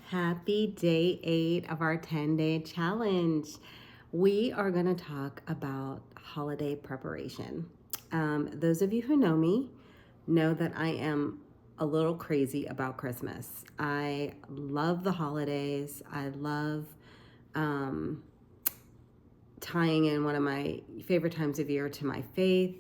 Happy day 8 of our 10-day challenge. We are going to talk about holiday preparation. Those of you who know me know that I am a little crazy about Christmas. I love the holidays. I love um, tying in one of my favorite times of year to my faith.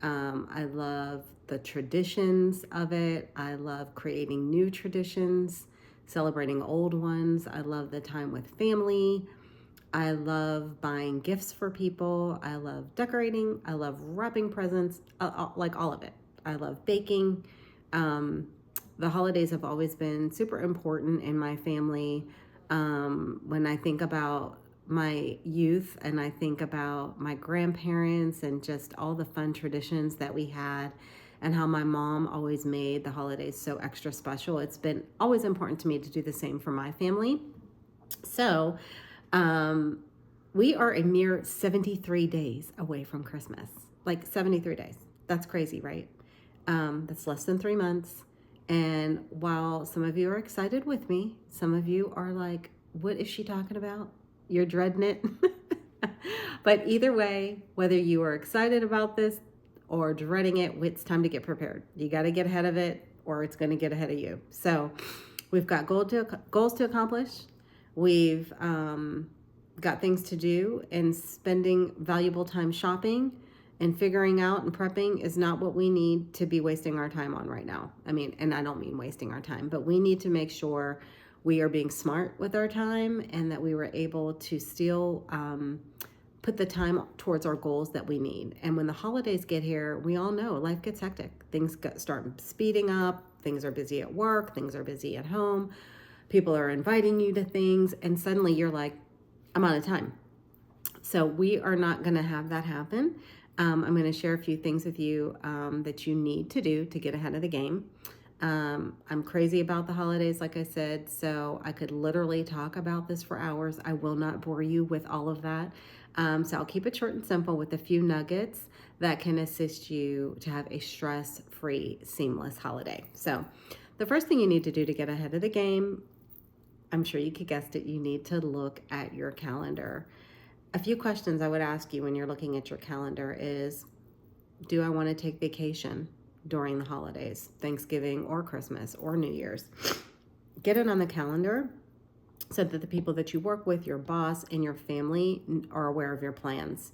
I love the traditions of it. I love creating new traditions, celebrating old ones. I love the time with family. I love buying gifts for people. I love decorating. I love wrapping presents, like all of it. I love baking. Um, the holidays have always been super important in my family. When I think about my youth and I think about my grandparents and just all the fun traditions that we had and how my mom always made the holidays so extra special, it's been always important to me to do the same for my family. So, um, we are a mere 73 days away from Christmas. Like 73 days. That's crazy, right? That's less than 3 months. And while some of you are excited with me, some of you are like, what is she talking about? You're dreading it. But either way, whether you are excited about this or dreading it, it's time to get prepared. You got to get ahead of it or it's going to get ahead of you. So we've got goals to accomplish. We've got things to do, and spending valuable time shopping and figuring out and prepping is not what we need to be wasting our time on right now. I mean, and I don't mean wasting our time, but we need to make sure we are being smart with our time and that we were able to still put the time towards our goals that we need. And when the holidays get here, we all know life gets hectic. Things start speeding up. Things are busy at work. Things are busy at home. People are inviting you to things. And suddenly you're like, I'm out of time. So we are not going to have that happen. I'm going to share a few things with you that you need to do to get ahead of the game. I'm crazy about the holidays, like I said, so I could literally talk about this for hours. I will not bore you with all of that. So I'll keep it short and simple with a few nuggets that can assist you to have a stress-free, seamless holiday. So the first thing you need to do to get ahead of the game, I'm sure you could guess it, you need to look at your calendar. A few questions I would ask you when you're looking at your calendar is, do I want to take vacation during the holidays, Thanksgiving or Christmas or New Year's? Get it on the calendar so that the people that you work with, your boss, and your family are aware of your plans.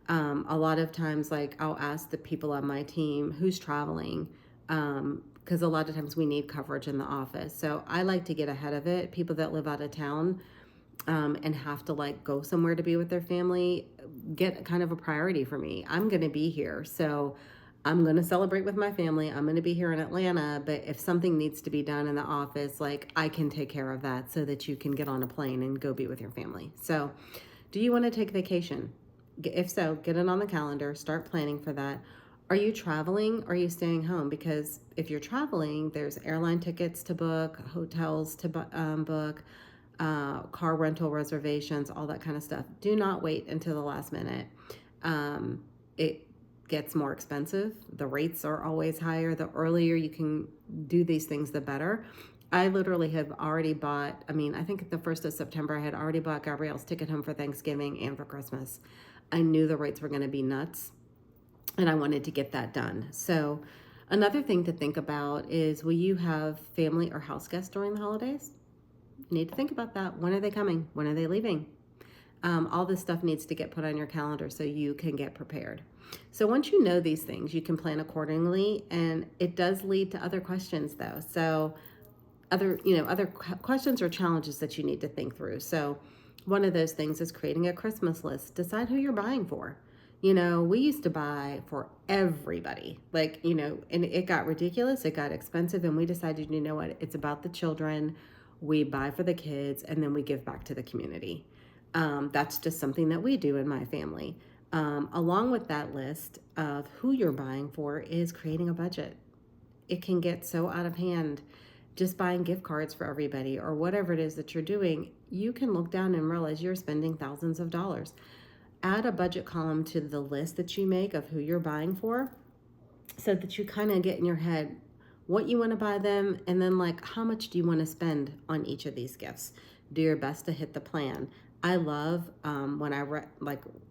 A lot of times, like, I'll ask the people on my team who's traveling, because a lot of times we need coverage in the office. So I like to get ahead of it. People that live out of town and have to like go somewhere to be with their family get kind of a priority for me. I'm going to be here. So I'm going to celebrate with my family. I'm going to be here in Atlanta, but if something needs to be done in the office, like, I can take care of that so that you can get on a plane and go be with your family. So do you want to take vacation? If so, get it on the calendar, start planning for that. Are you traveling? Or are you staying home? Because if you're traveling, there's airline tickets to book, hotels to book, car rental reservations, all that kind of stuff. Do not wait until the last minute. It gets more expensive. The rates are always higher. The earlier you can do these things, the better. I literally have already bought, I think the 1st of September, I had already bought Gabrielle's ticket home for Thanksgiving and for Christmas. I knew the rates were going to be nuts, and I wanted to get that done. So another thing to think about is, will you have family or house guests during the holidays? You need to think about that. When are they coming? When are they leaving? All this stuff needs to get put on your calendar so you can get prepared. So once you know these things, you can plan accordingly, and it does lead to other questions though. So other questions or challenges that you need to think through. So one of those things is creating a Christmas list. Decide who you're buying for. We used to buy for everybody, and it got ridiculous. It got expensive, and we decided, you know what? It's about the children. We buy for the kids, and then we give back to the community. That's just something that we do in my family. Along with that list of who you're buying for is creating a budget. It can get so out of hand. Just buying gift cards for everybody or whatever it is that you're doing, you can look down and realize you're spending thousands of dollars. Add a budget column to the list that you make of who you're buying for so that you kind of get in your head, what you want to buy them, and then like how much do you want to spend on each of these gifts. Do your best to hit the plan. I love when I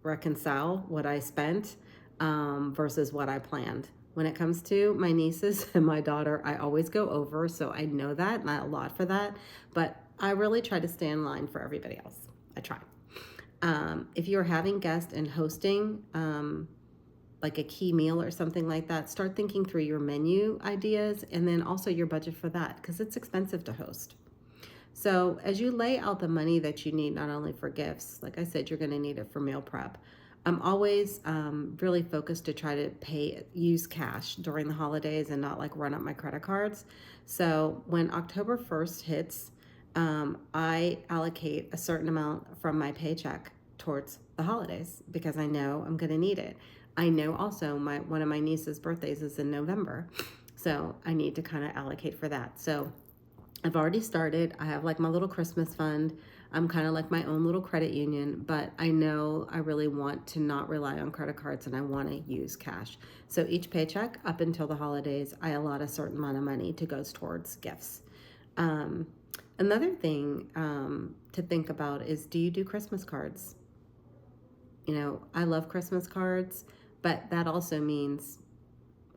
reconcile what I spent versus what I planned. When it comes to my nieces and my daughter, I always go over, so I know that, not a lot for that, but I really try to stay in line for everybody else. I try. If you're having guests and hosting, like a key meal or something like that, start thinking through your menu ideas and then also your budget for that, because it's expensive to host. So as you lay out the money that you need, not only for gifts, like I said, you're going to need it for meal prep. I'm always really focused to try to use cash during the holidays and not like run up my credit cards. So when October 1st hits, I allocate a certain amount from my paycheck towards the holidays because I know I'm going to need it. I know also one of my niece's birthdays is in November, so I need to kind of allocate for that. So I've already started. I have like my little Christmas fund. I'm kind of like my own little credit union, but I know I really want to not rely on credit cards and I want to use cash. So each paycheck up until the holidays, I allot a certain amount of money to go towards gifts. Another thing to think about is, do you do Christmas cards? You know, I love Christmas cards, but that also means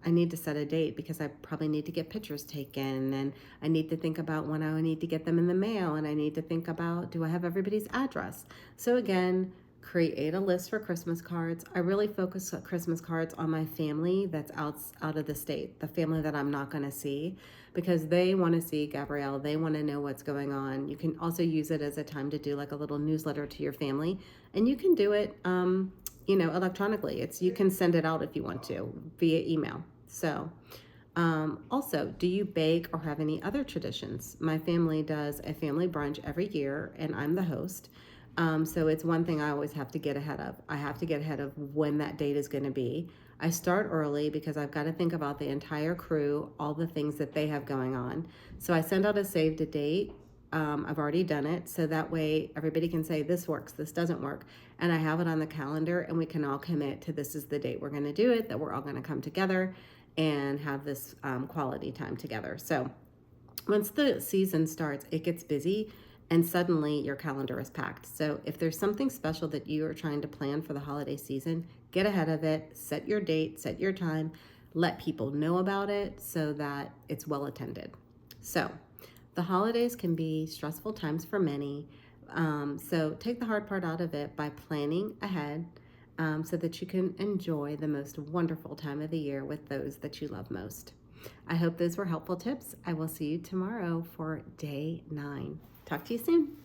I need to set a date because I probably need to get pictures taken, and I need to think about when I need to get them in the mail, and I need to think about, do I have everybody's address? So again, create a list for Christmas cards. I really focus on Christmas cards on my family that's out of the state, the family that I'm not going to see, because they want to see Gabrielle. They want to know what's going on. You can also use it as a time to do like a little newsletter to your family, and you can do it electronically. You can send it out if you want to via email. So also, do you bake or have any other traditions? My family does a family brunch every year, and I'm the host. So it's one thing I always have to get ahead of. I have to get ahead of when that date is going to be. I start early because I've got to think about the entire crew, all the things that they have going on. So I send out a save the date. I've already done it, so that way everybody can say this works, this doesn't work, and I have it on the calendar, and we can all commit to this is the date we're going to do it, that we're all going to come together and have this quality time together. So once the season starts, it gets busy, and suddenly your calendar is packed. So if there's something special that you are trying to plan for the holiday season, get ahead of it, set your date, set your time, let people know about it so that it's well attended. So the holidays can be stressful times for many. So take the hard part out of it by planning ahead so that you can enjoy the most wonderful time of the year with those that you love most. I hope those were helpful tips. I will see you tomorrow for day 9. Talk to you soon.